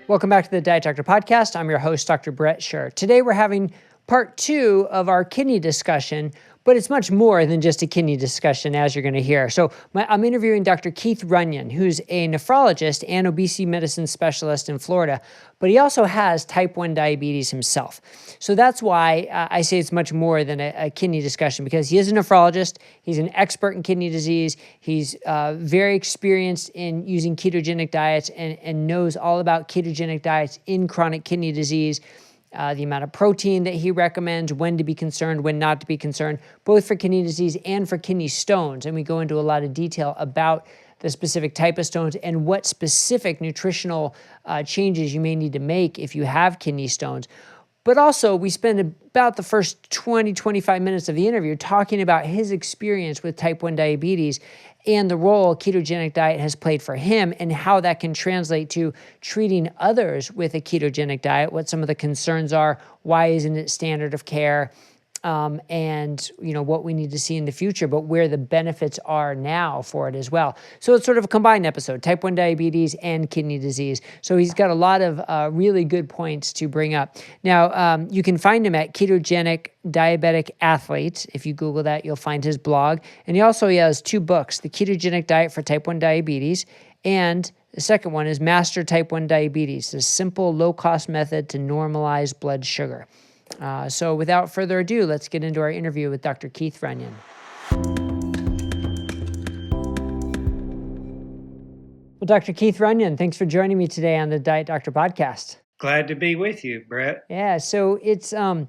Welcome back to the Diet Doctor Podcast. I'm your host, Dr. Brett Scher. Today we're having part 2 of our kidney discussion, but it's much more than just a kidney discussion, as you're going to hear. So I'm interviewing Dr. Keith Runyan, who's a nephrologist and obesity medicine specialist in Florida, but he also has type 1 diabetes himself. So that's why I say it's much more than a kidney discussion, because he is a nephrologist, he's an expert in kidney disease, he's very experienced in using ketogenic diets and knows all about ketogenic diets in chronic kidney disease. The amount of protein that he recommends, when to be concerned, when not to be concerned, both for kidney disease and for kidney stones. And we go into a lot of detail about the specific type of stones and what specific nutritional changes you may need to make if you have kidney stones. But also, we spend about the first 20, 25 minutes of the interview talking about his experience with type 1 diabetes and the role a ketogenic diet has played for him and how that can translate to treating others with a ketogenic diet, what some of the concerns are, why isn't it standard of care, and what we need to see in the future, but where the benefits are now for it as well. So it's sort of a combined episode, type 1 diabetes and kidney disease. So he's got a lot of really good points to bring up. Now, you can find him at Ketogenic Diabetic Athlete. If you Google that, you'll find his blog. And he has 2 books, The Ketogenic Diet for Type 1 Diabetes, and the second one is Master Type 1 Diabetes, a simple, low-cost method to normalize blood sugar. So without further ado, let's get into our interview with Dr. Keith Runyan. Well, Dr. Keith Runyan, thanks for joining me today on the Diet Doctor Podcast. Glad to be with you, Brett. Yeah, so it's when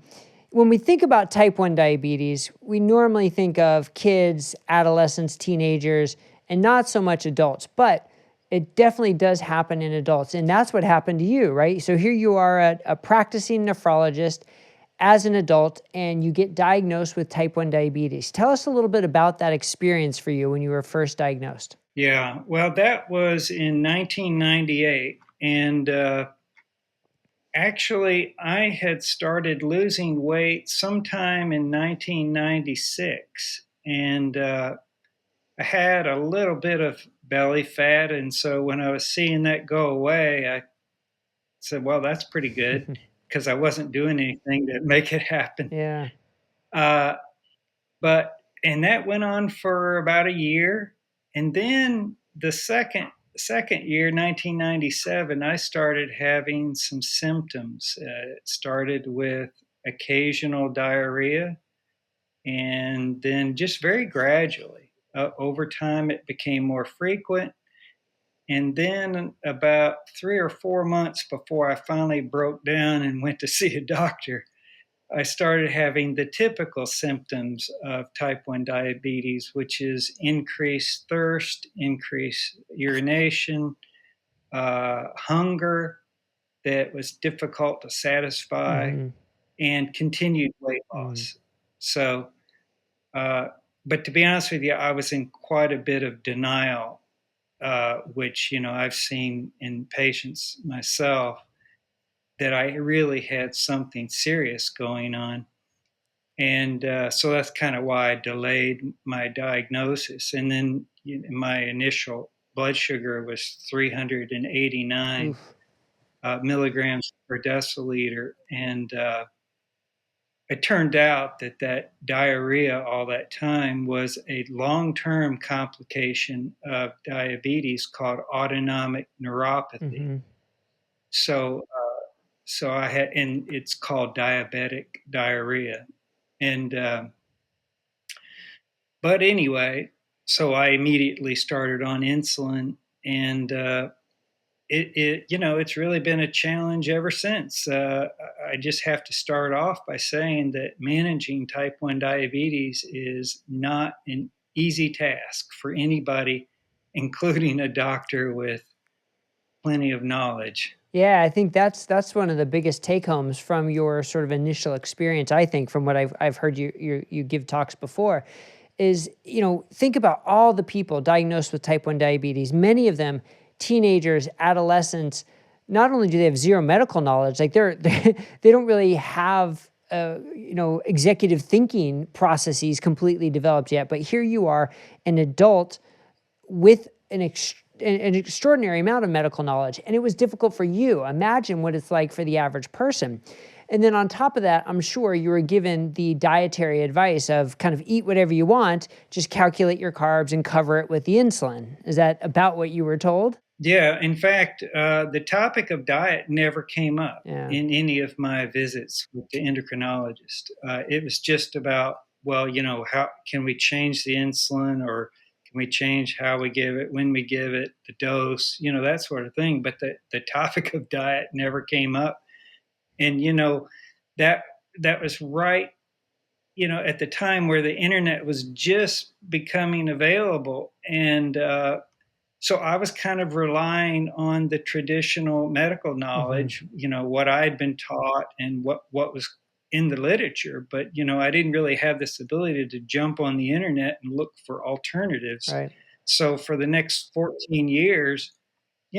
we think about type 1 diabetes, we normally think of kids, adolescents, teenagers, and not so much adults, but it definitely does happen in adults, and that's what happened to you, right? So here you are, a practicing nephrologist as an adult, and you get diagnosed with type 1 diabetes. Tell us a little bit about that experience for you when you were first diagnosed. Yeah, well, that was in 1998, and actually, I had started losing weight sometime in 1996, and I had a little bit of belly fat, and so when I was seeing that go away, I said, well, that's pretty good, because I wasn't doing anything to make it happen. Yeah. And that went on for about a year. And then the second year, 1997, I started having some symptoms. It started with occasional diarrhea, and then just very gradually, over time, it became more frequent. And then about 3 or 4 months before I finally broke down and went to see a doctor, I started having the typical symptoms of type 1 diabetes, which is increased thirst, increased urination, hunger that was difficult to satisfy, and continued weight loss. So, but to be honest with you, I was in quite a bit of denial, which, I've seen in patients myself, that I really had something serious going on. And so that's kind of why I delayed my diagnosis. And then my initial blood sugar was 389 milligrams per deciliter. And it turned out that diarrhea all that time was a long-term complication of diabetes called autonomic neuropathy. So I had, and it's called diabetic diarrhea. And, but anyway, so I immediately started on insulin, and it's really been a challenge ever since. I just have to start off by saying that managing type 1 diabetes is not an easy task for anybody, including a doctor with plenty of knowledge. Yeah, I think that's one of the biggest take-homes from your sort of initial experience, I think, from what I've heard you give talks before, is, think about all the people diagnosed with type 1 diabetes, many of them teenagers, adolescents. Not only do they have zero medical knowledge, like they don't really have executive thinking processes completely developed yet, but here you are, an adult with an an extraordinary amount of medical knowledge, and it was difficult for you. Imagine what it's like for the average person. And then on top of that, I'm sure you were given the dietary advice of kind of eat whatever you want, just calculate your carbs and cover it with the insulin. Is that about what you were told? Yeah, in fact, the topic of diet never came up Yeah. in any of my visits with the endocrinologist. It was just about, well, how can we change the insulin, or can we change how we give it, when we give it, the dose, that sort of thing. But the topic of diet never came up. And, that that was right, at the time where the internet was just becoming available. And so I was kind of relying on the traditional medical knowledge, what I'd been taught and what was in the literature. But, I didn't really have this ability to jump on the internet and look for alternatives. Right. So for the next 14 years,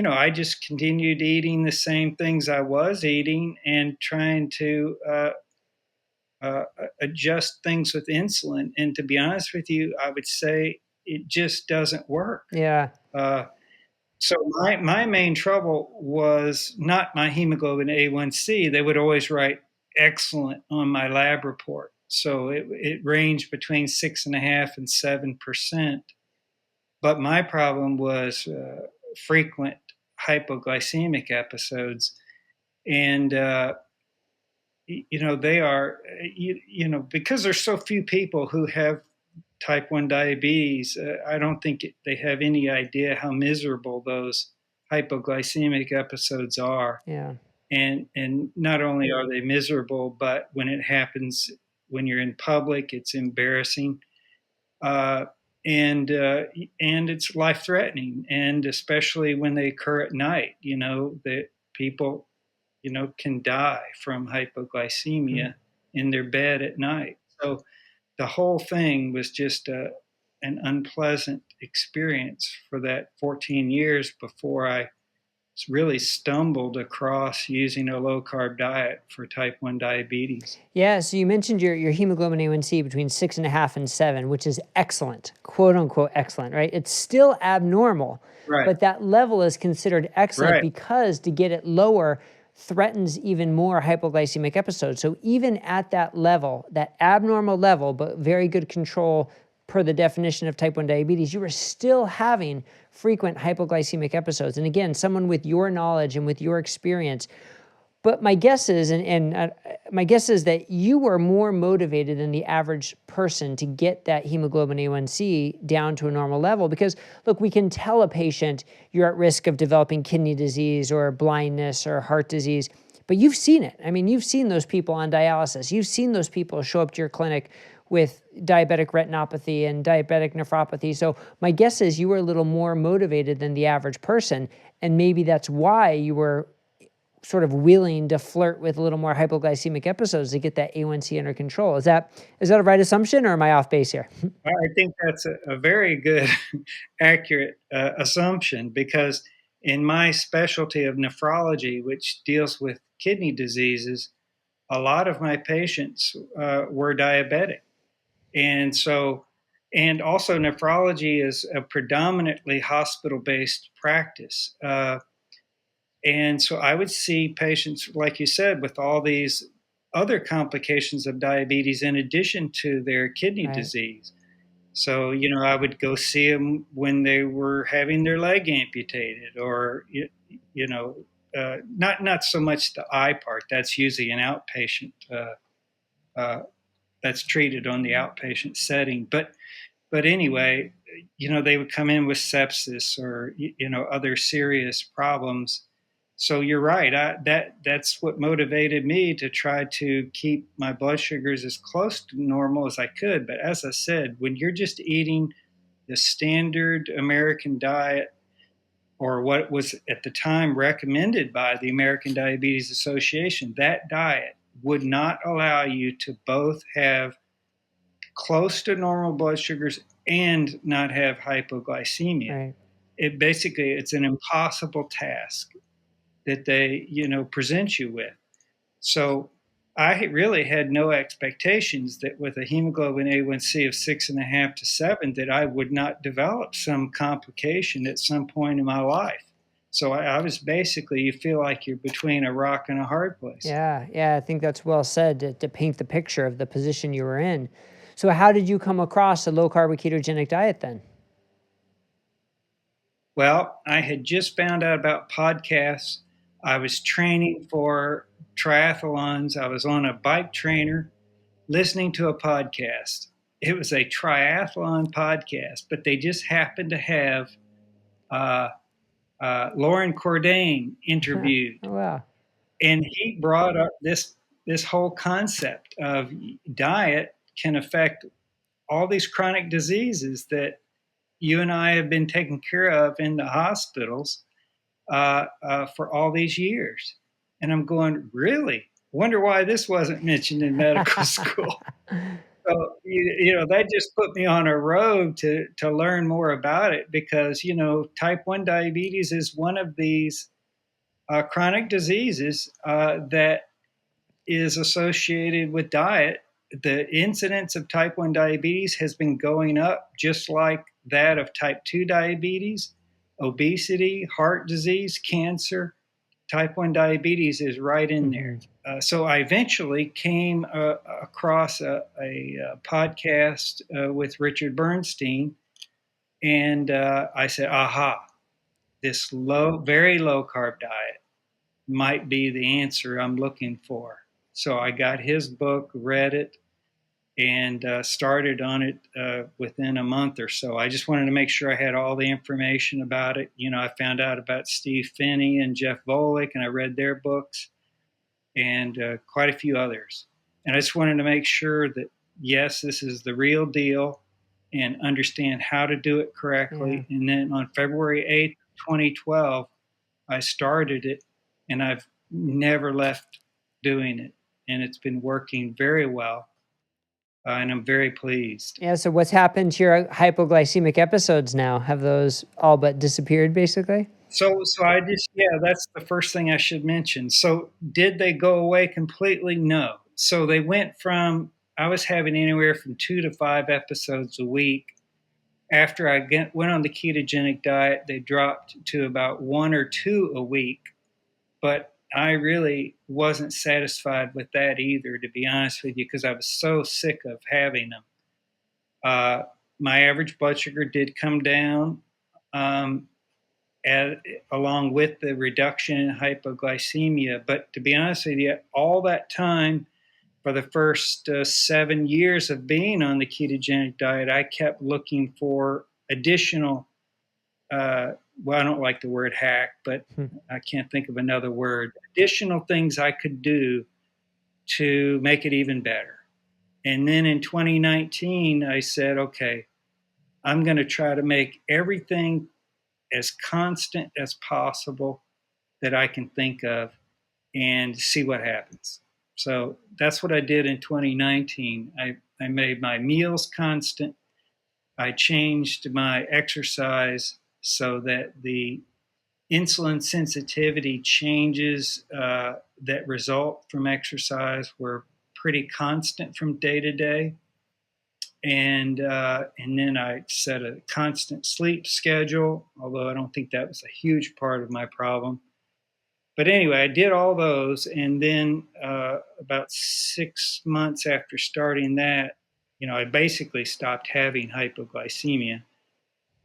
I just continued eating the same things I was eating and trying to adjust things with insulin. And to be honest with you, I would say it just doesn't work. Yeah. So my main trouble was not my hemoglobin A1C. They would always write excellent on my lab report. So it ranged between 6.5% and 7%. But my problem was frequent hypoglycemic episodes. And, they are, because there's so few people who have type 1 diabetes, I don't think they have any idea how miserable those hypoglycemic episodes are. Yeah. And not only are they miserable, but when it happens, when you're in public, it's embarrassing. And it's life-threatening, and especially when they occur at night, that people, can die from hypoglycemia in their bed at night. So the whole thing was just an unpleasant experience for that 14 years before I really stumbled across using a low-carb diet for type 1 diabetes. Yeah, so you mentioned your hemoglobin A1C between 6.5 and 7, which is excellent, quote unquote excellent, right? It's still abnormal, Right. but that level is considered excellent Right. because to get it lower threatens even more hypoglycemic episodes. So even at that level, that abnormal level, but very good control per the definition of type 1 diabetes, you are still having frequent hypoglycemic episodes. And again, someone with your knowledge and with your experience. But my guess is, my guess is that you were more motivated than the average person to get that hemoglobin A1C down to a normal level. Because look, we can tell a patient you're at risk of developing kidney disease or blindness or heart disease, but you've seen it. I mean, you've seen those people on dialysis. You've seen those people show up to your clinic with diabetic retinopathy and diabetic nephropathy. So my guess is you were a little more motivated than the average person. And maybe that's why you were sort of willing to flirt with a little more hypoglycemic episodes to get that A1C under control. Is that a right assumption, or am I off base here? I think that's a very good, accurate assumption, because in my specialty of nephrology, which deals with kidney diseases, a lot of my patients were diabetic. And also nephrology is a predominantly hospital-based practice. And so I would see patients, like you said, with all these other complications of diabetes in addition to their kidney disease. So, I would go see them when they were having their leg amputated, or, not so much the eye part. That's usually an outpatient, that's treated on the outpatient setting. But anyway, they would come in with sepsis or, other serious problems. So you're right. That's what motivated me to try to keep my blood sugars as close to normal as I could. But as I said, when you're just eating the standard American diet, or what was at the time recommended by the American Diabetes Association, that diet would not allow you to both have close to normal blood sugars and not have hypoglycemia. Right. It's an impossible task that they, present you with. So I really had no expectations that with a hemoglobin A1C of 6.5 to 7, that I would not develop some complication at some point in my life. So I was basically, you feel like you're between a rock and a hard place. Yeah, I think that's well said to paint the picture of the position you were in. So how did you come across a low carb ketogenic diet then? Well, I had just found out about podcasts. I was training for triathlons. I was on a bike trainer listening to a podcast. It was a triathlon podcast, but they just happened to have uh, Lauren Cordain interviewed, Oh, wow. and he brought up this whole concept of diet can affect all these chronic diseases that you and I have been taken care of in the hospitals for all these years. And I'm going, really? Wonder why this wasn't mentioned in medical school. So, that just put me on a road to learn more about it because, type 1 diabetes is one of these chronic diseases that is associated with diet. The incidence of type 1 diabetes has been going up just like that of type 2 diabetes, obesity, heart disease, cancer. Type 1 diabetes is right in there. So I eventually came across a podcast with Richard Bernstein, and I said, aha, this very low carb diet might be the answer I'm looking for. So I got his book, read it, and started on it within a month or so. I just wanted to make sure I had all the information about it. I found out about Steve Phinney and Jeff Volek, and I read their books and quite a few others. And I just wanted to make sure that, yes, this is the real deal and understand how to do it correctly. Yeah. And then on February 8th, 2012, I started it, and I've never left doing it. And it's been working very well. And I'm very pleased. Yeah, so what's happened to your hypoglycemic episodes now? Have those all but disappeared, basically? So that's the first thing I should mention. So did they go away completely? No. So they went from, I was having anywhere from 2 to 5 episodes a week. After I went on the ketogenic diet, they dropped to about 1 or 2 a week. But I really wasn't satisfied with that either, to be honest with you, because I was so sick of having them. My average blood sugar did come down along with the reduction in hypoglycemia. But to be honest with you, all that time, for the first 7 years of being on the ketogenic diet, I kept looking for additional, well, I don't like the word hack, but I can't think of another word, additional things I could do to make it even better. And then in 2019, I said, okay, I'm going to try to make everything as constant as possible that I can think of and see what happens. So that's what I did in 2019. I made my meals constant. I changed my exercise so that the insulin sensitivity changes that result from exercise were pretty constant from day to day. And then I set a constant sleep schedule, although I don't think that was a huge part of my problem. But anyway, I did all those, and then about 6 months after starting that, I basically stopped having hypoglycemia,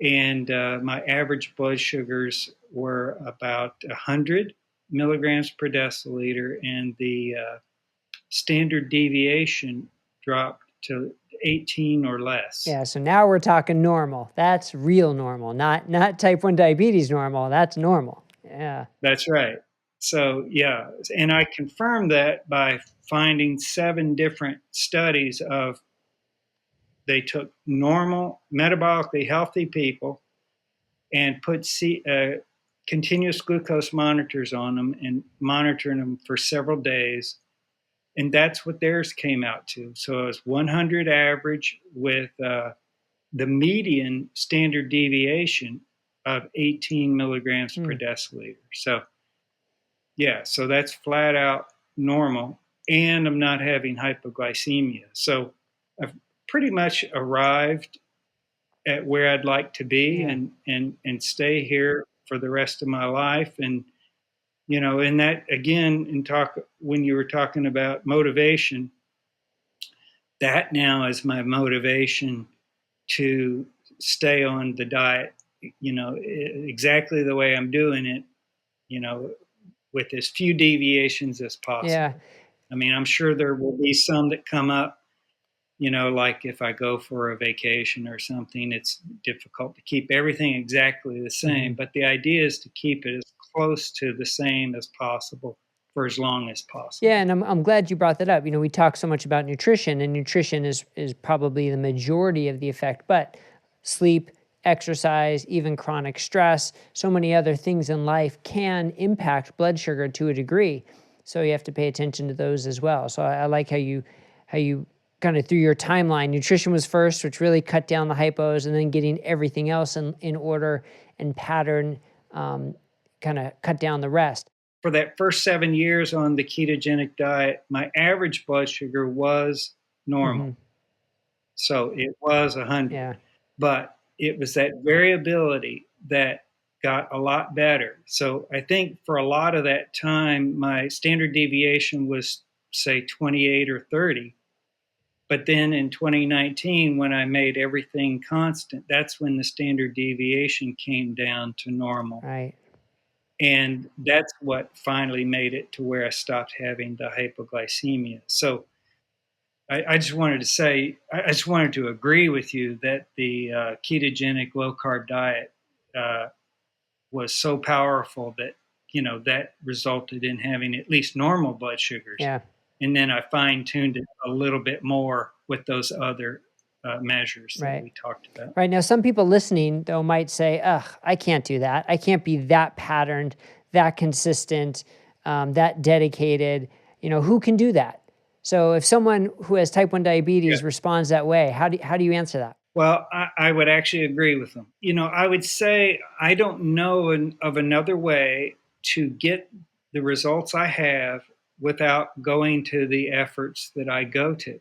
and my average blood sugars were about 100 milligrams per deciliter, and the standard deviation dropped to 18 or less. Yeah, so now we're talking normal. That's real normal, not type 1 diabetes normal. That's normal. Yeah. That's right. So, yeah, and I confirmed that by finding 7 different studies of they took normal, metabolically healthy people and put continuous glucose monitors on them and monitoring them for several days. And that's what theirs came out to. So it was 100 average with the median standard deviation of 18 milligrams per deciliter. So, yeah, so that's flat out normal. and I'm not having hypoglycemia. So I've pretty much arrived at where I'd like to be, Yeah. and stay here for the rest of my life. And and that again, when you were talking about motivation, that now is my motivation to stay on the diet, exactly the way I'm doing it, you know, with as few deviations as Yeah. possible. I mean, I'm sure there will be some that come up, like if I go for a vacation or something, it's difficult to keep everything exactly the same. Mhm. But the idea is to keep it as close to the same as possible for as long as Yeah, possible. and I'm glad you brought that up. We talk so much about nutrition, and nutrition is probably the majority of the effect, but sleep, exercise, even chronic stress, so many other things in life can impact blood sugar to a degree. So you have to pay attention to those as well. So I like how you kind of through your timeline, nutrition was first, which really cut down the hypos, and then getting everything else in order and pattern, um, kind of cut down the rest. For that first 7 years on the ketogenic diet, my average blood sugar was Hmm. normal. So it was 100, Yeah. but it was that variability that got a lot better. So I think for a lot of that time, my standard deviation was, say, 28 or 30. But then in 2019, when I made everything constant, that's when the standard deviation came down to normal. Right. And that's what finally made it to where I stopped having the hypoglycemia. So I just wanted to say, I just wanted to agree with you that the ketogenic low carb diet uh, was so powerful that, that resulted in having at least normal blood sugars. Yeah. And then I fine tuned it a little bit more with those other measures that Right. we talked about. Right. Now, some people listening, though, might say, ugh, I can't do that. I can't be that patterned, that consistent, that dedicated. Who can do that? So if someone who has type 1 Yeah. diabetes responds that way, how do you answer that? Well, I would actually agree with them. I would say I don't know of another way to get the results I have without going to the efforts that I go to.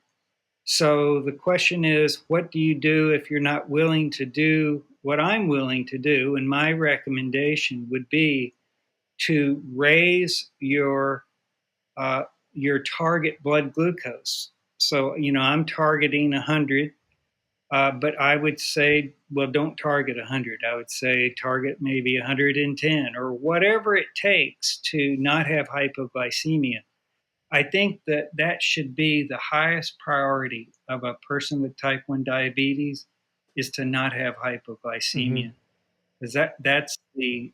So the question is, what do you do if you're not willing to do what I'm willing to do? And my recommendation would be to raise uh, your target blood glucose. So I'm targeting 100. But I would say, well, don't target 100. I would say target maybe 110 or whatever it takes to not have hypoglycemia. I think that that should be the highest priority of a person with type 1 diabetes, is to not have Hmm. hypoglycemia. Because that's the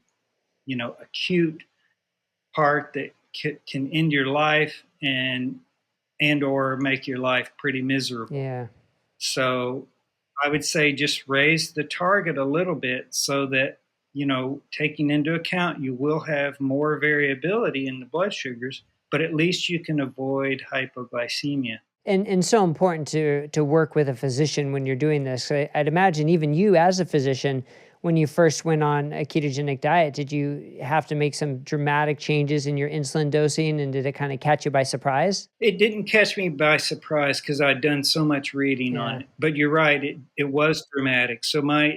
acute part that can end your life and or make your life pretty miserable. Yeah. So I would say just raise the target a little bit so that, taking into account you will have more variability in the blood sugars, but at least you can avoid hypoglycemia. And so important to work with a physician when you're doing this. I'd imagine even you as a physician, when you first went on a ketogenic diet, did you have to make some dramatic changes in your insulin dosing, and did it kind of catch you by surprise? It didn't catch me by surprise because I'd done so much reading on Yeah. it. But you're right, it was dramatic. So my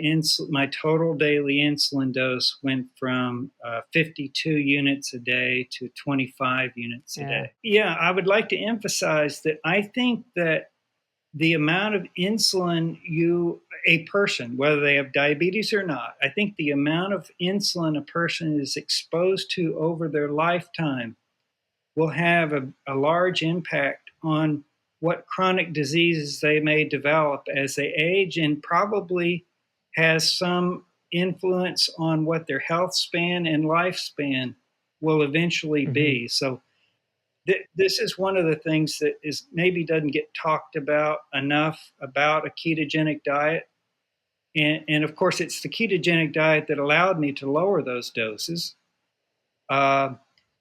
total daily insulin dose went from 52 units a day to 25 units a Yeah. day. Yeah, I would like to emphasize that I think that the amount of insulin a person, whether they have diabetes or not, I think the amount of insulin a person is exposed to over their lifetime will have a large impact on what chronic diseases they may develop as they age, and probably has some influence on what their health span and lifespan will eventually Hmm. be. So this is one of the things that is maybe doesn't get talked about enough about a ketogenic diet. And of course, it's the ketogenic diet that allowed me to lower those doses. Uh,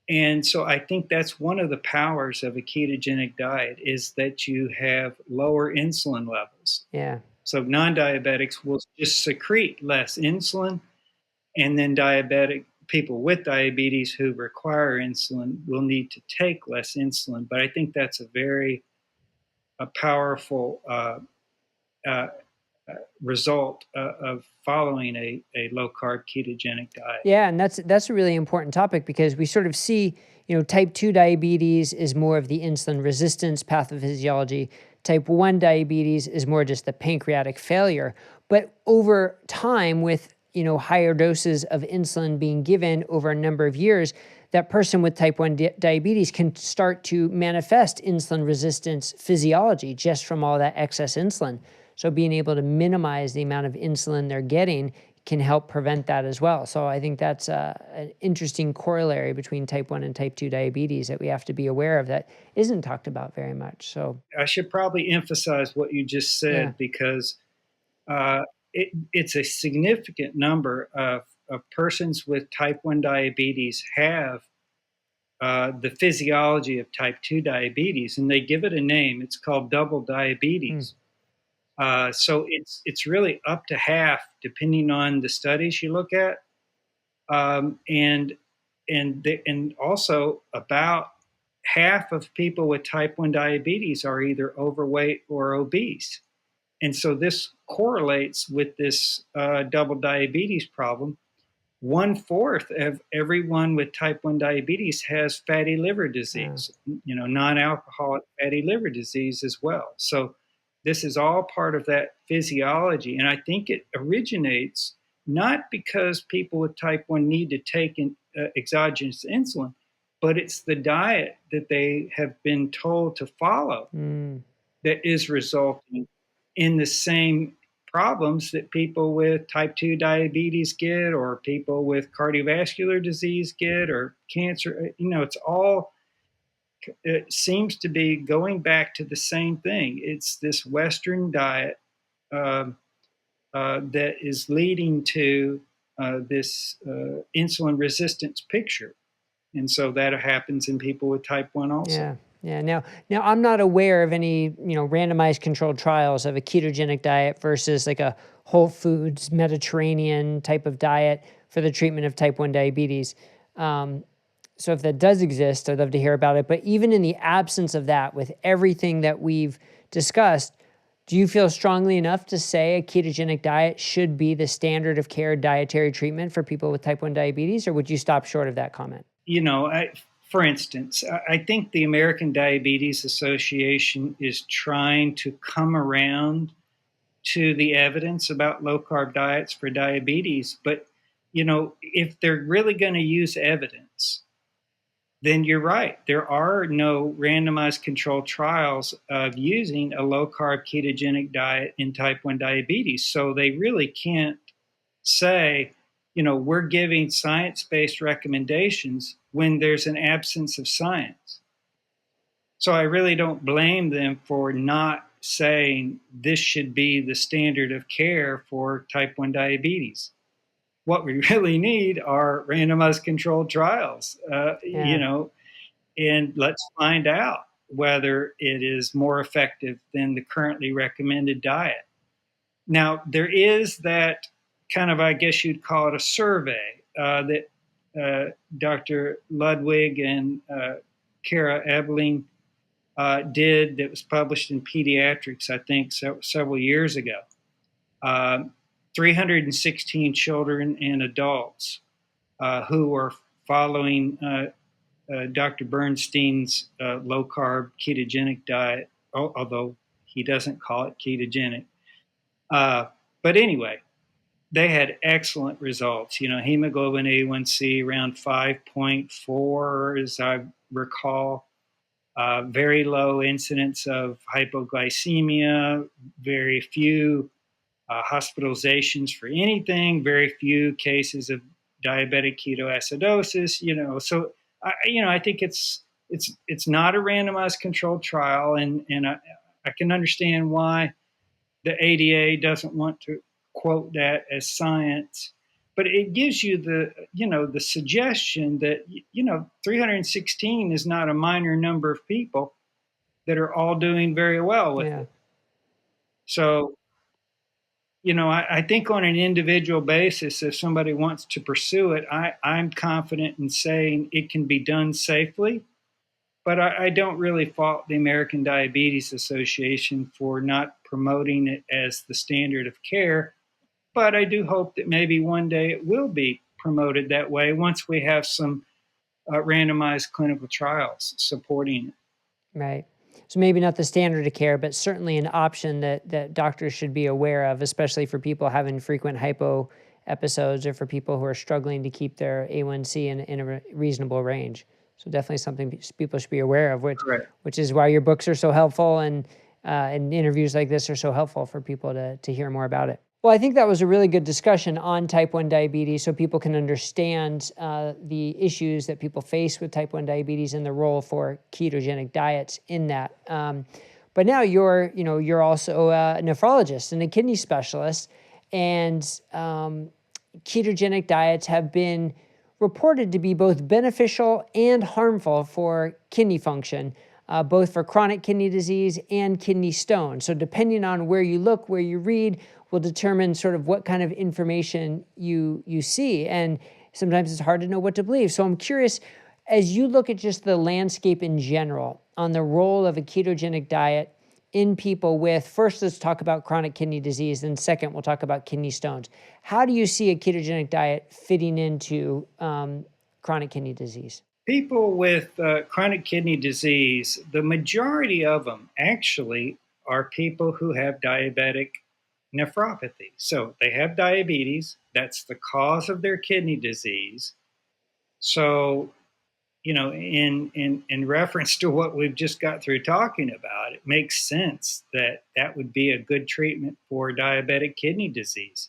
and so I think that's one of the powers of a ketogenic diet, is that you have lower insulin levels. Yeah. So non-diabetics will just secrete less insulin, and then diabetic people with diabetes who require insulin will need to take less insulin. But I think that's a powerful uh, result of following a low carb ketogenic diet. Yeah, and that's a really important topic because we sort of see, type 2 diabetes is more of the insulin resistance pathophysiology. Type 1 diabetes is more just the pancreatic failure. But over time, with higher doses of insulin being given over a number of years, that person with type 1 diabetes can start to manifest insulin resistance physiology just from all that excess insulin. So being able to minimize the amount of insulin they're getting can help prevent that as well. So I think that's an interesting corollary between type 1 and type 2 diabetes that we have to be aware of that isn't talked about very much. So I should probably emphasize what you just said because it's a significant number of persons with type 1 diabetes have the physiology of type 2 diabetes, and they give it a name. It's called double diabetes. So it's really up to half, depending on the studies you look at, and also about half of people with type 1 diabetes are either overweight or obese. And so this correlates with this double diabetes problem. 1/4 of everyone with type 1 diabetes has fatty liver disease, non-alcoholic fatty liver disease as well. So this is all part of that physiology. And I think it originates not because people with type 1 need to take exogenous insulin, but it's the diet that they have been told to follow that is resulting in the same problems that people with type 2 diabetes get, or people with cardiovascular disease get, or cancer. It seems to be going back to the same thing. It's this Western diet that is leading to this insulin resistance picture. And so that happens in people with type 1 also. Yeah. Yeah. Now I'm not aware of any, randomized controlled trials of a ketogenic diet versus like a whole foods Mediterranean type of diet for the treatment of type 1 diabetes. So if that does exist, I'd love to hear about it. But even in the absence of that, with everything that we've discussed, do you feel strongly enough to say a ketogenic diet should be the standard of care dietary treatment for people with type 1 diabetes, or would you stop short of that comment? For instance, I think the American Diabetes Association is trying to come around to the evidence about low carb diets for diabetes. But, if they're really going to use evidence, then you're right. There are no randomized controlled trials of using a low carb ketogenic diet in type 1 diabetes. So they really can't say, we're giving science-based recommendations when there's an absence of science. So I really don't blame them for not saying this should be the standard of care for type 1 diabetes. What we really need are randomized controlled trials, and let's find out whether it is more effective than the currently recommended diet. Now, there is that kind of, I guess you'd call it a survey that Dr. Ludwig and Kara Ebeling did that was published in Pediatrics, I think, several years ago. 316 children and adults who were following Dr. Bernstein's low-carb ketogenic diet, although he doesn't call it ketogenic. But anyway, they had excellent results. Hemoglobin A1C around 5.4, as I recall. Very low incidence of hypoglycemia, very few hospitalizations for anything, very few cases of diabetic ketoacidosis. So I think it's not a randomized controlled trial, and I can understand why the ADA doesn't want to quote that as science, but it gives you the suggestion that 316 is not a minor number of people that are all doing very well with it. So I think on an individual basis, if somebody wants to pursue it, I'm confident in saying it can be done safely. But I don't really fault the American Diabetes Association for not promoting it as the standard of care. But I do hope that maybe one day it will be promoted that way once we have some randomized clinical trials supporting it. Right. So maybe not the standard of care, but certainly an option that doctors should be aware of, especially for people having frequent hypo episodes or for people who are struggling to keep their A1C in a reasonable range. So definitely something people should be aware of, Correct. which is why your books are so helpful and interviews like this are so helpful for people to hear more about it. Well, I think that was a really good discussion on type 1 diabetes so people can understand the issues that people face with type 1 diabetes and the role for ketogenic diets in that. But now you're also a nephrologist and a kidney specialist, and ketogenic diets have been reported to be both beneficial and harmful for kidney function, both for chronic kidney disease and kidney stone. So depending on where you look, where you read, will determine sort of what kind of information you see. And sometimes it's hard to know what to believe. So I'm curious, as you look at just the landscape in general on the role of a ketogenic diet in people with, first, let's talk about chronic kidney disease, and second, we'll talk about kidney stones. How do you see a ketogenic diet fitting into chronic kidney disease? People with chronic kidney disease, the majority of them actually are people who have diabetic nephropathy. So they have diabetes, that's the cause of their kidney disease. So, in reference to what we've just got through talking about, it makes sense that that would be a good treatment for diabetic kidney disease.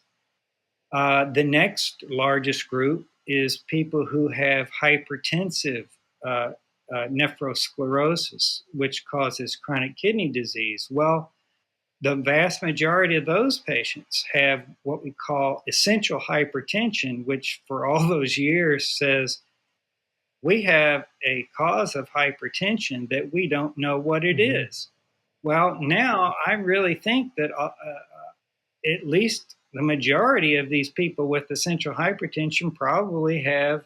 The next largest group is people who have hypertensive nephrosclerosis, which causes chronic kidney disease. Well, the vast majority of those patients have what we call essential hypertension, which for all those years says we have a cause of hypertension that we don't know what it is. Well, now I really think that at least the majority of these people with essential hypertension probably have,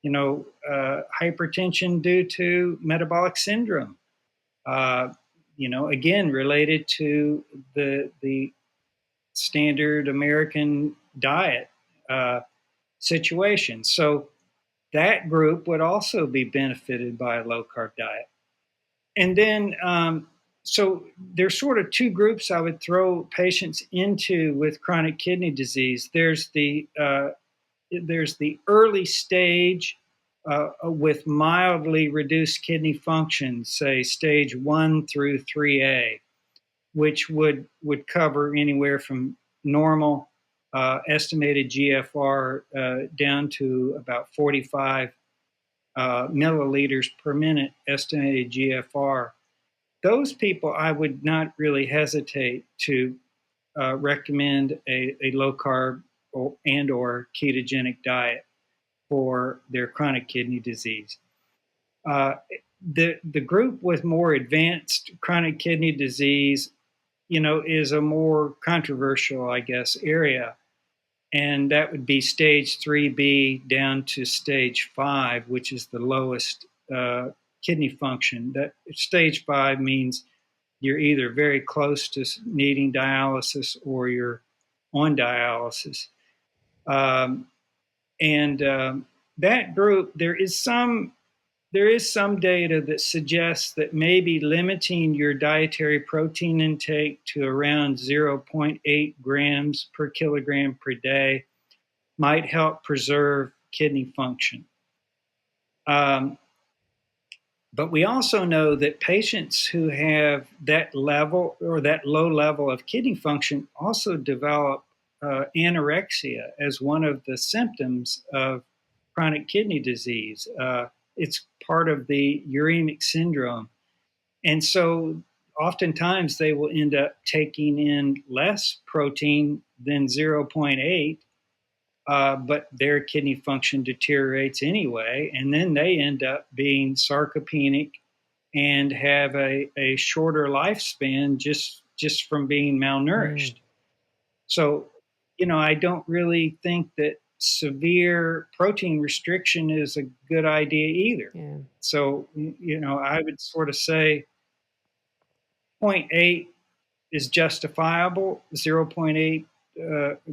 hypertension due to metabolic syndrome. Again, related to the standard American diet situation. So that group would also be benefited by a low carb diet. And then, so there's sort of two groups I would throw patients into with chronic kidney disease. There's the early stage with mildly reduced kidney function, say stage 1 through 3A, which would cover anywhere from normal estimated GFR down to about 45 milliliters per minute estimated GFR. Those people, I would not really hesitate to recommend a low carb or ketogenic diet for their chronic kidney disease. The group with more advanced chronic kidney disease, is a more controversial, I guess, area. And that would be stage 3B down to stage 5, which is the lowest kidney function. That stage 5 means you're either very close to needing dialysis or you're on dialysis. That group, there is some data that suggests that maybe limiting your dietary protein intake to around 0.8 grams per kilogram per day might help preserve kidney function. But we also know that patients who have that level or that low level of kidney function also develop anorexia as one of the symptoms of chronic kidney disease. It's part of the uremic syndrome. And so oftentimes they will end up taking in less protein than 0.8, but their kidney function deteriorates anyway. And then they end up being sarcopenic and have a shorter lifespan just from being malnourished. So, I don't really think that severe protein restriction is a good idea either. Yeah. So, I would sort of say zero point 0.8 is justifiable. 0.8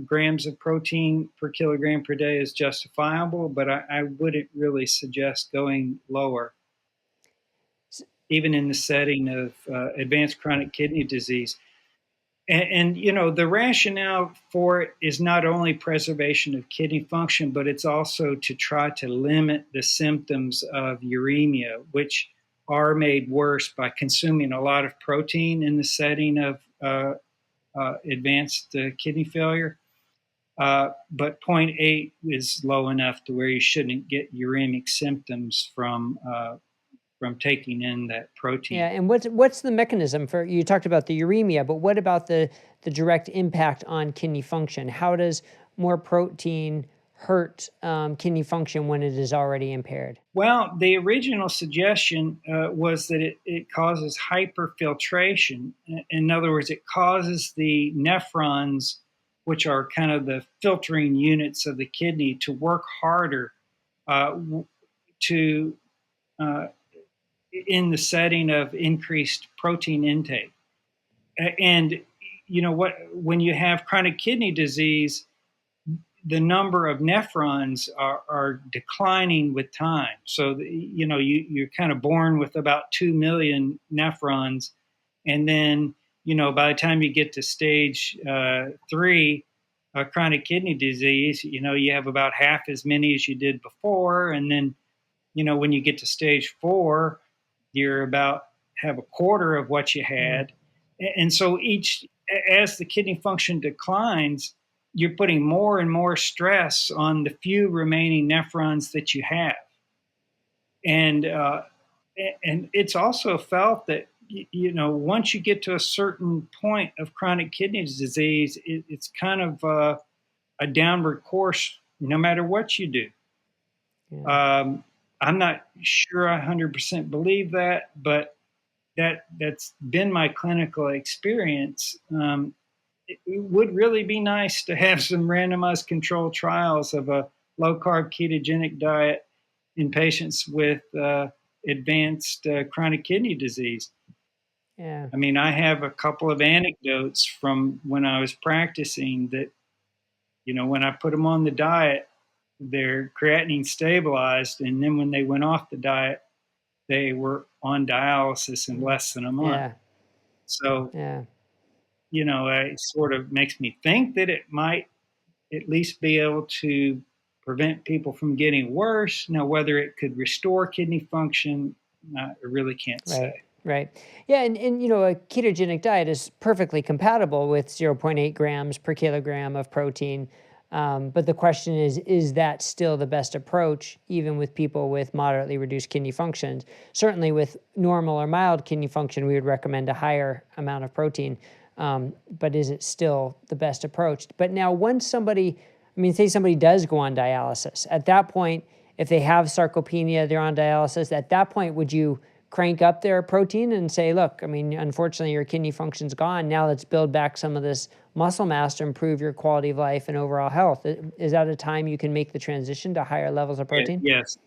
grams of protein per kilogram per day is justifiable, but I wouldn't really suggest going lower, even in the setting of advanced chronic kidney disease. And the rationale for it is not only preservation of kidney function, but it's also to try to limit the symptoms of uremia, which are made worse by consuming a lot of protein in the setting of advanced kidney failure. But zero point 0.8 is low enough to where you shouldn't get uremic symptoms from taking in that protein. Yeah, and what's the mechanism for, you talked about the uremia, but what about the direct impact on kidney function? How does more protein hurt kidney function when it is already impaired? Well, the original suggestion was that it causes hyperfiltration. In other words, it causes the nephrons, which are kind of the filtering units of the kidney, to work harder to in the setting of increased protein intake. And when you have chronic kidney disease, the number of nephrons are declining with time. So you're kind of born with about 2 million nephrons, and then by the time you get to stage 3, chronic kidney disease, you have about half as many as you did before, and then when you get to stage 4, you're about have a quarter of what you had. And so as the kidney function declines, you're putting more and more stress on the few remaining nephrons that you have. And it's also felt that once you get to a certain point of chronic kidney disease, it's kind of a downward course no matter what you do. Yeah. I'm not sure I 100% believe that, but that's been my clinical experience. It would really be nice to have some randomized controlled trials of a low-carb ketogenic diet in patients with advanced chronic kidney disease. Yeah. I mean, I have a couple of anecdotes from when I was practicing that, when I put them on the diet, their creatinine stabilized, and then when they went off the diet, they were on dialysis in less than a month. Yeah. So, yeah. It sort of makes me think that it might at least be able to prevent people from getting worse. Now, whether it could restore kidney function, I really can't say. Right. Yeah, and a ketogenic diet is perfectly compatible with 0.8 grams per kilogram of protein. But the question is that still the best approach, even with people with moderately reduced kidney functions? Certainly with normal or mild kidney function, we would recommend a higher amount of protein. But is it still the best approach? But now once say somebody does go on dialysis, at that point, if they have sarcopenia, they're on dialysis, at that point, would you crank up their protein and say, look, unfortunately your kidney function's gone. Now let's build back some of this muscle mass to improve your quality of life and overall health? Is that a time you can make the transition to higher levels of protein? Yes.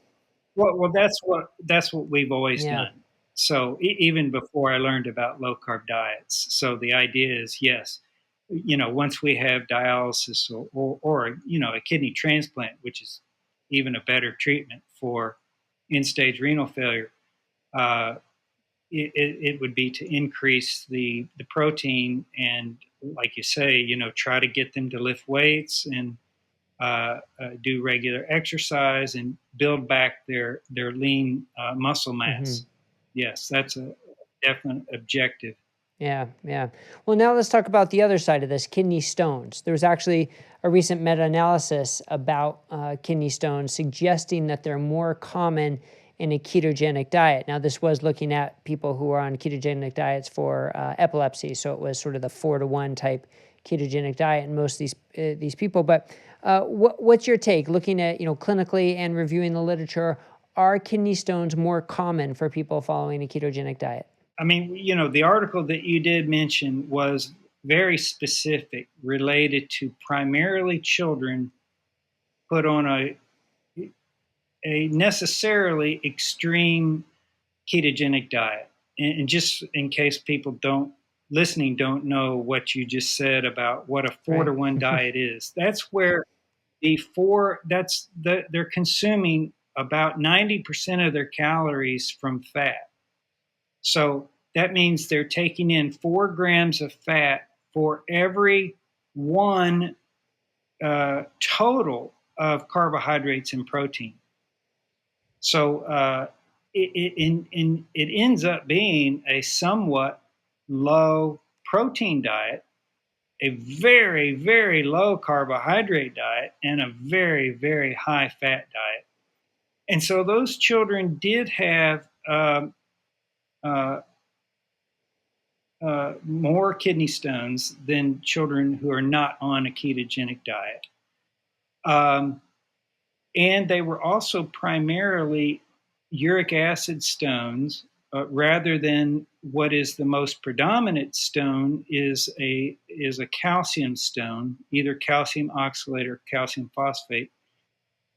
Well, that's what we've always done. So even before I learned about low carb diets. So the idea is, yes, once we have dialysis or a kidney transplant, which is even a better treatment for end-stage renal failure, it would be to increase the protein and, like you say, try to get them to lift weights and do regular exercise and build back their lean muscle mass. Yes, that's a definite objective. Yeah. Well, now let's talk about the other side of this, kidney stones. There was actually a recent meta-analysis about kidney stones suggesting that they're more common in a ketogenic diet. Now, this was looking at people who are on ketogenic diets for epilepsy, so it was sort of the 4-to-1 type ketogenic diet in most of these people. But what's your take, looking at clinically and reviewing the literature? Are kidney stones more common for people following a ketogenic diet? The article that you did mention was very specific, related to primarily children put on a necessarily extreme ketogenic diet. And just in case people don't know what you just said about what a 4-to-1 diet is, that's where they're consuming about 90% of their calories from fat. So that means they're taking in 4 grams of fat for every one total of carbohydrates and protein. So it ends up being a somewhat low protein diet, a very, very low carbohydrate diet, and a very, very high fat diet. And so those children did have uh, more kidney stones than children who are not on a ketogenic diet. And they were also primarily uric acid stones, rather than what is the most predominant stone is a calcium stone, either calcium oxalate or calcium phosphate.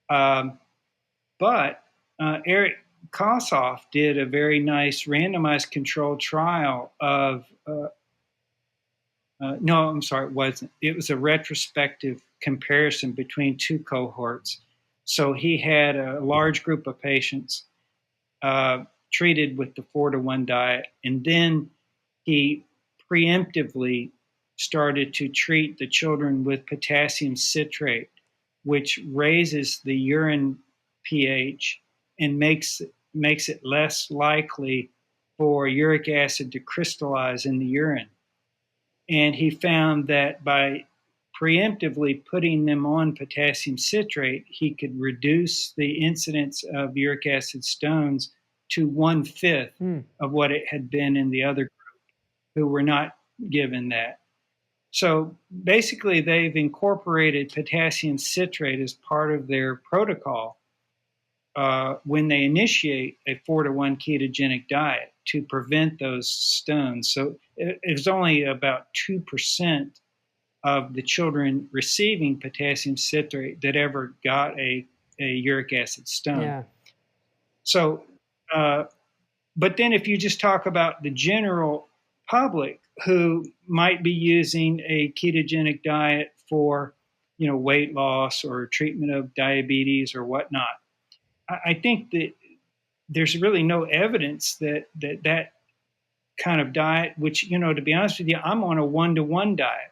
But Eric Kossoff did a very nice randomized controlled trial of no, I'm sorry, it wasn't. It was a retrospective comparison between 2 cohorts. So he had a large group of patients treated with the 4-to-1 diet, and then he preemptively started to treat the children with potassium citrate, which raises the urine pH and makes it less likely for uric acid to crystallize in the urine. And he found that by preemptively putting them on potassium citrate, he could reduce the incidence of uric acid stones to 1/5 of what it had been in the other group who were not given that. So basically, they've incorporated potassium citrate as part of their protocol when they initiate a 4-to-1 ketogenic diet to prevent those stones. So it was only about 2% of the children receiving potassium citrate that ever got a uric acid stone. Yeah. So, but then if you just talk about the general public who might be using a ketogenic diet for, weight loss or treatment of diabetes or whatnot, I think that there's really no evidence that kind of diet, which, to be honest with you, I'm on a 1-to-1 diet.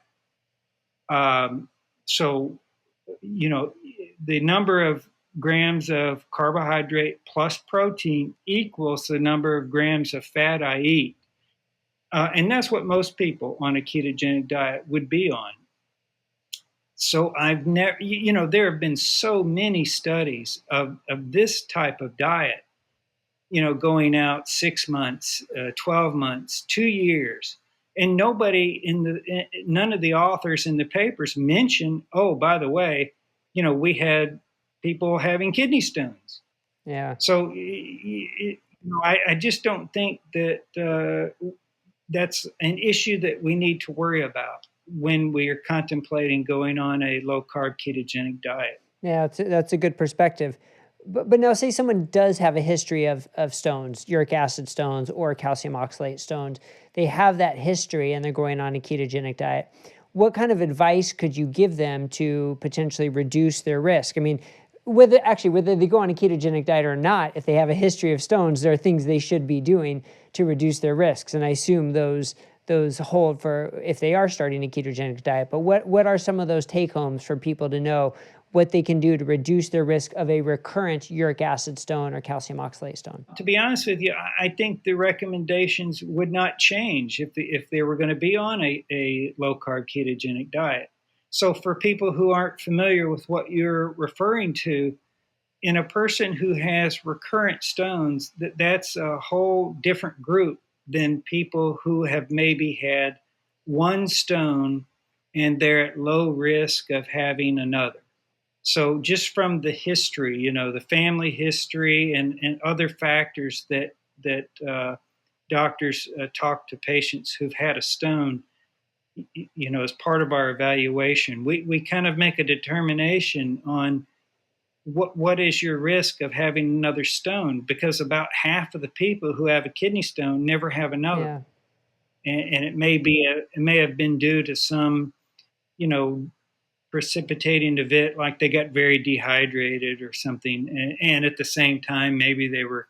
So, the number of grams of carbohydrate plus protein equals the number of grams of fat I eat. And that's what most people on a ketogenic diet would be on. So I've never, there have been so many studies of this type of diet, going out 6 months, 12 months, 2 years. And none of the authors in the papers mention, oh, by the way, we had people having kidney stones. Yeah. So, I just don't think that that's an issue that we need to worry about when we are contemplating going on a low-carb ketogenic diet. Yeah, that's a good perspective. But now, say someone does have a history of stones, uric acid stones or calcium oxalate stones. They have that history and they're going on a ketogenic diet. What kind of advice could you give them to potentially reduce their risk? I mean, whether they go on a ketogenic diet or not, if they have a history of stones, there are things they should be doing to reduce their risks. And I assume those hold for if they are starting a ketogenic diet. But what are some of those take-homes for people to know what they can do to reduce their risk of a recurrent uric acid stone or calcium oxalate stone? To be honest with you, I think the recommendations would not change if they were going to be on a low-carb ketogenic diet. So for people who aren't familiar with what you're referring to, in a person who has recurrent stones, that's a whole different group than people who have maybe had one stone and they're at low risk of having another. So just from the history, the family history and other factors that doctors talk to patients who've had a stone, as part of our evaluation, we kind of make a determination on what is your risk of having another stone, because about half of the people who have a kidney stone never have another. Yeah. And it may have been due to some, precipitating event, like they got very dehydrated or something, and at the same time maybe they were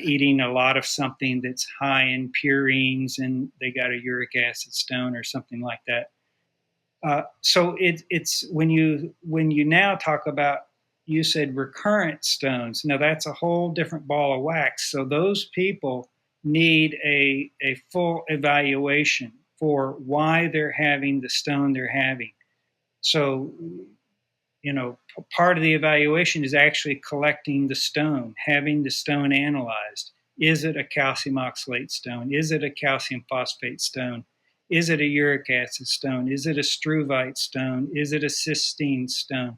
eating a lot of something that's high in purines and they got a uric acid stone or something like that. So it's when you now talk about, you said recurrent stones. Now that's a whole different ball of wax. So those people need a full evaluation for why they're having the stone they're having. So, part of the evaluation is actually collecting the stone, having the stone analyzed. Is it a calcium oxalate stone? Is it a calcium phosphate stone? Is it a uric acid stone? Is it a struvite stone? Is it a cysteine stone?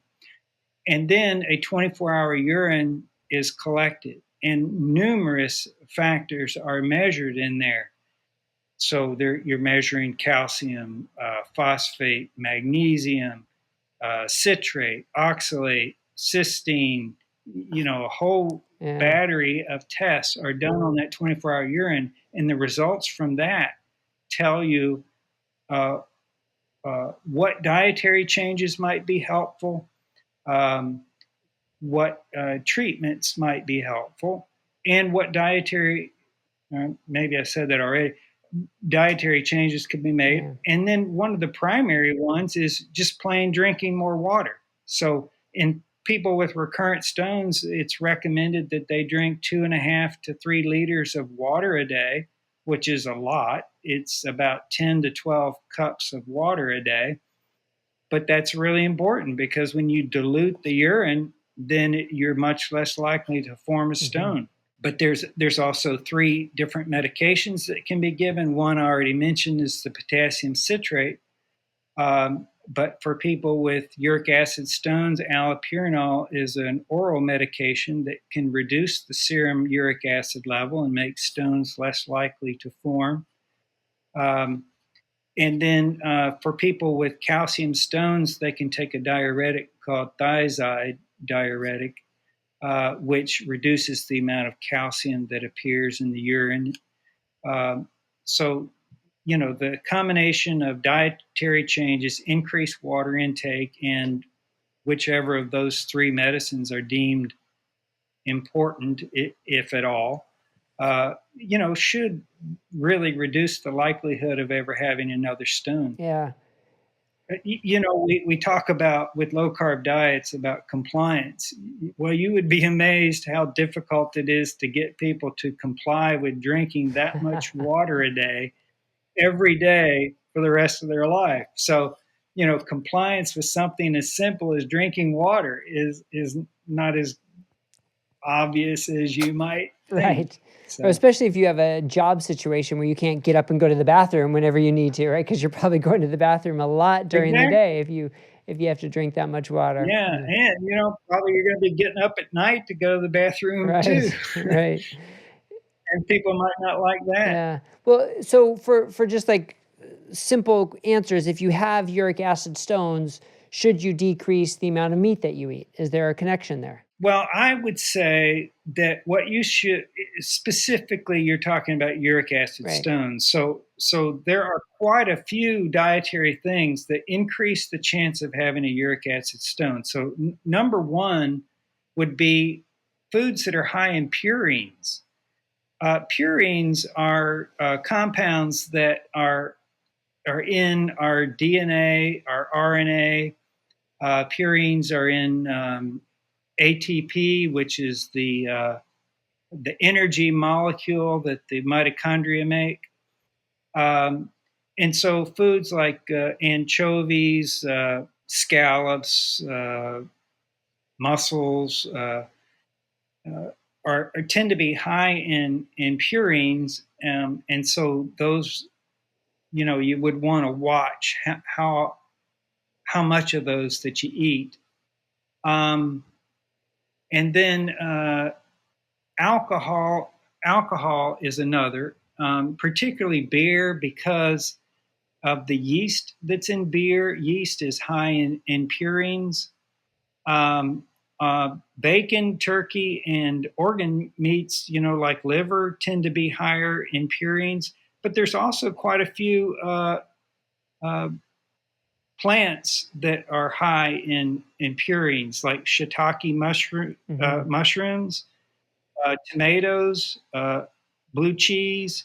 And then a 24-hour urine is collected, and numerous factors are measured in there. So you're measuring calcium, phosphate, magnesium, citrate, oxalate, cysteine, a whole battery of tests are done on that 24-hour urine. And the results from that tell you what dietary changes might be helpful, what treatments might be helpful, and what dietary, maybe I said that already, dietary changes could be made. Yeah. And then one of the primary ones is just plain drinking more water. So in people with recurrent stones, it's recommended that they drink 2.5 to 3 liters of water a day, which is a lot. It's about 10 to 12 cups of water a day. But that's really important, because when you dilute the urine, then you're much less likely to form a stone. Mm-hmm. But there's also 3 different medications that can be given. One I already mentioned is the potassium citrate. But for people with uric acid stones, allopurinol is an oral medication that can reduce the serum uric acid level and make stones less likely to form. And then for people with calcium stones, they can take a diuretic called thiazide diuretic, which reduces the amount of calcium that appears in the urine. So, the combination of dietary changes, increased water intake, and whichever of those 3 medicines are deemed important, if at all, should really reduce the likelihood of ever having another stone. Yeah. We talk about, with low carb diets, about compliance. Well, you would be amazed how difficult it is to get people to comply with drinking that much water a day, every day, for the rest of their life. So, compliance with something as simple as drinking water is not as obvious as you might think. Right. So. Especially if you have a job situation where you can't get up and go to the bathroom whenever you need to, right? Because you're probably going to the bathroom a lot during the day if you have to drink that much water. Yeah, and probably you're going to be getting up at night to go to the bathroom too. Right. And people might not like that. Yeah. Well, so for just like simple answers, if you have uric acid stones, should you decrease the amount of meat that you eat? Is there a connection there? Well, I would say that what you should, specifically, you're talking about uric acid stones. So there are quite a few dietary things that increase the chance of having a uric acid stone. So number one would be foods that are high in purines. Purines are compounds that are in our DNA, our RNA. Purines are in ATP, which is the energy molecule that the mitochondria make. And so foods like anchovies, scallops, mussels tend to be high in purines, and so those, you would want to watch how much of those that you eat. And then alcohol is another, particularly beer, because of the yeast that's in beer. Yeast is high in purines. Bacon, turkey, and organ meats, like liver, tend to be higher in purines. But there's also quite a few plants that are high in purines, like shiitake mushrooms, tomatoes, blue cheese,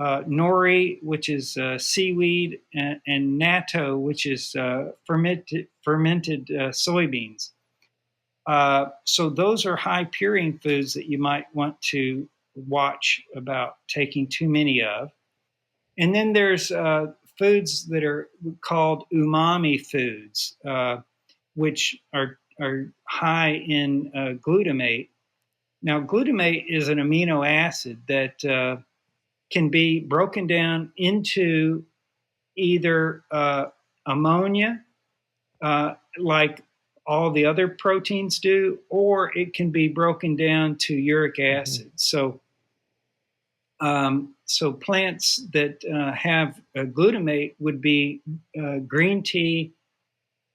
nori, which is seaweed, and natto, which is fermented soybeans. So those are high purine foods that you might want to watch about taking too many of. And then there's foods that are called umami foods, which are high in glutamate. Now, glutamate is an amino acid that can be broken down into either ammonia, like all the other proteins do, or it can be broken down to uric acid. So plants that have glutamate would be green tea,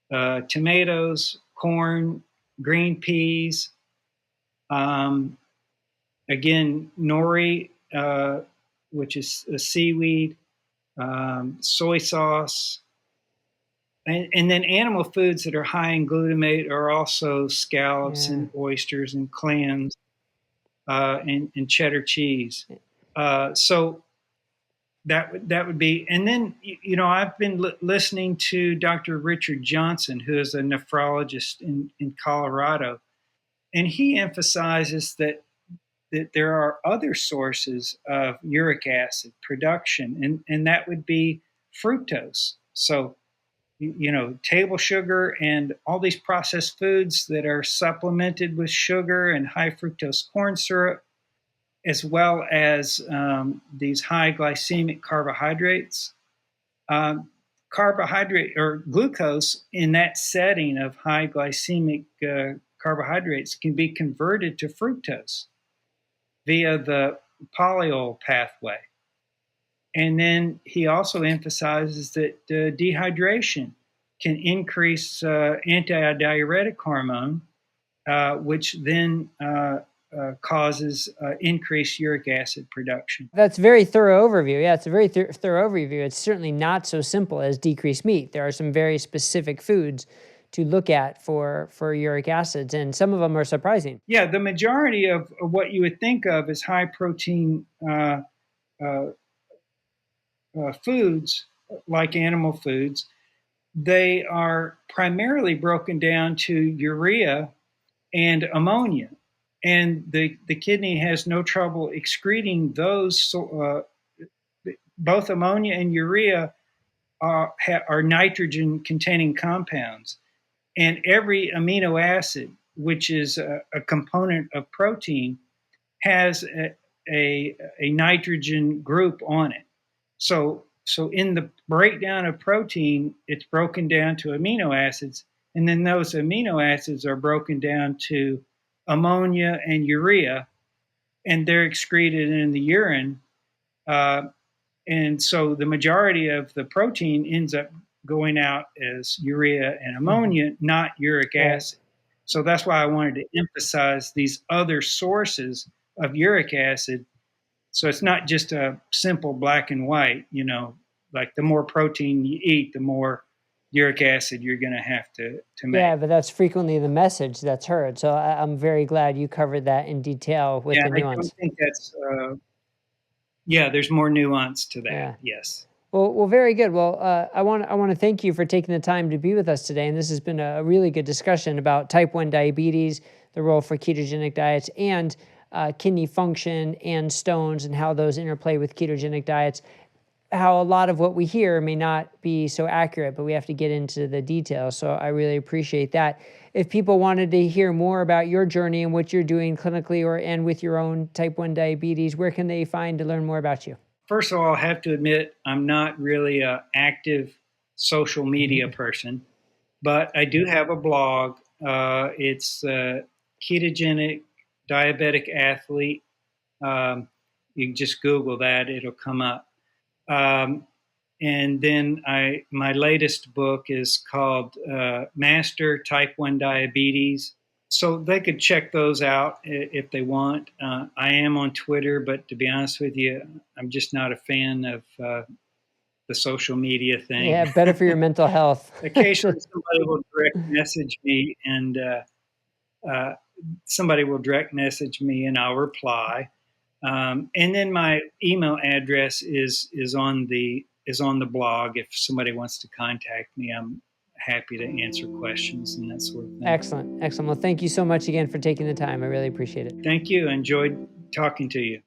tomatoes, corn, green peas, again, nori, which is a seaweed, soy sauce, and then animal foods that are high in glutamate are also scallops and oysters and clams, and cheddar cheese. So that would be, and then I've been listening to Dr. Richard Johnson, who is a nephrologist in Colorado, and he emphasizes that there are other sources of uric acid production, and that would be fructose. So table sugar and all these processed foods that are supplemented with sugar and high fructose corn syrup, as well as these high glycemic carbohydrates. Carbohydrate or glucose in that setting of high glycemic carbohydrates can be converted to fructose via the polyol pathway. And then he also emphasizes that dehydration can increase antidiuretic hormone, which then causes increased uric acid production. That's a very thorough overview. Yeah, it's a very thorough overview. It's certainly not so simple as decreased meat. There are some very specific foods to look at for uric acids, and some of them are surprising. Yeah, the majority of what you would think of as high protein foods, like animal foods, they are primarily broken down to urea and ammonia. And the kidney has no trouble excreting those. So, both ammonia and urea are nitrogen-containing compounds. And every amino acid, which is a component of protein, has a nitrogen group on it. So in the breakdown of protein, it's broken down to amino acids, and then those amino acids are broken down to ammonia and urea, and they're excreted in the urine. And so the majority of the protein ends up going out as urea and ammonia, not uric acid. So that's why I wanted to emphasize these other sources of uric acid. So it's not just a simple black and white, like the more protein you eat, the more uric acid you're going to have to make. Yeah, but that's frequently the message that's heard. So I'm very glad you covered that in detail with the nuance. I don't think that's, there's more nuance to that. Yeah. Yes. Well, very good. Well, I want to thank you for taking the time to be with us today. And this has been a really good discussion about type 1 diabetes, the role for ketogenic diets, and kidney function and stones, and how those interplay with ketogenic diets. How a lot of what we hear may not be so accurate, but we have to get into the details. So I really appreciate that. If people wanted to hear more about your journey and what you're doing clinically and with your own type 1 diabetes, where can they find to learn more about you? First of all, I have to admit, I'm not really an active social media person, but I do have a blog. It's Ketogenic Diabetic Athlete. You can just Google that, it'll come up. And then my latest book is called Master Type 1 Diabetes. So they could check those out if they want. I am on Twitter, but to be honest with you, I'm just not a fan of the social media thing. Yeah, better for your mental health. Occasionally somebody will direct message me and I'll reply. And then my email address is on the blog. If somebody wants to contact me, I'm happy to answer questions and that sort of thing. Excellent. Excellent. Well, thank you so much again for taking the time. I really appreciate it. Thank you. I enjoyed talking to you.